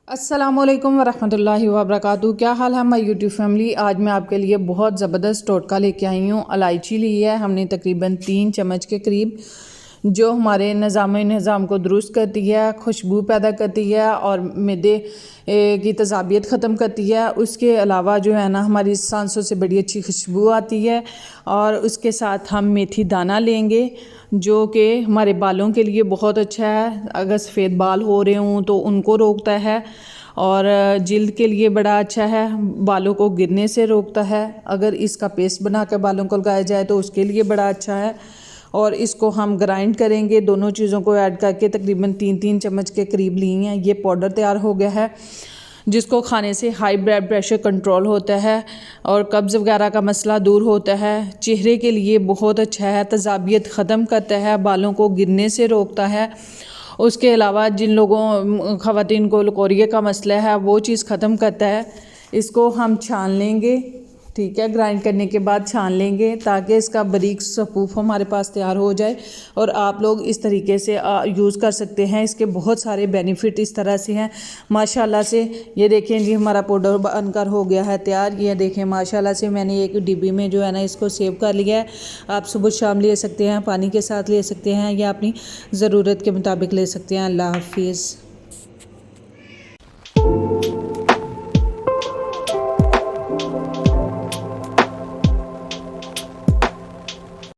अस्सलामुअलैकुम वरहमतुल्लाहि वबरकातुहू। क्या हाल है हमारी यूट्यूब फैमिली। आज मैं आपके लिए बहुत ज़बरदस्त टोटका लेके आई हूँ। इलायची ली है हमने तकरीबन 3 चम्मच के करीब, जो हमारे निज़ाम को दुरुस्त करती है, खुशबू पैदा करती है और मैदे की तज़ाबियत ख़त्म करती है। उसके अलावा जो है ना, हमारी सांसों से बड़ी अच्छी खुशबू आती है। और उसके साथ हम मेथी दाना लेंगे, जो कि हमारे बालों के लिए बहुत अच्छा है। अगर सफ़ेद बाल हो रहे हों तो उनको रोकता है, और जिल्द के लिए बड़ा अच्छा है, बालों को गिरने से रोकता है। अगर इसका पेस्ट बना कर बालों को लगाया जाए तो उसके लिए बड़ा अच्छा है। और इसको हम ग्राइंड करेंगे, दोनों चीज़ों को ऐड करके तकरीबन 3-3 चम्मच के करीब ली हैं। ये पाउडर तैयार हो गया है, जिसको खाने से हाई ब्लड प्रेशर कंट्रोल होता है और कब्ज़ वगैरह का मसला दूर होता है। चेहरे के लिए बहुत अच्छा है, तज़ाबियत ख़त्म करता है, बालों को गिरने से रोकता है। उसके अलावा जिन लोगों ख़वातीन को लकोरिया का मसला है, वो चीज़ ख़त्म करता है। इसको हम छान लेंगे, ठीक है, ग्राइंड करने के बाद छान लेंगे ताकि इसका बारीक सफ़ूफ हमारे पास तैयार हो जाए। और आप लोग इस तरीके से यूज़ कर सकते हैं। इसके बहुत सारे बेनिफिट इस तरह से हैं माशाल्लाह से। ये देखें जी, हमारा पाउडर बनकर हो गया है तैयार। ये देखें माशाल्लाह से, मैंने एक डिब्बी में जो है ना इसको सेव कर लिया है। आप सुबह शाम ले सकते हैं, पानी के साथ ले सकते हैं, या अपनी ज़रूरत के मुताबिक ले सकते हैं। अल्लाह हाफिज़।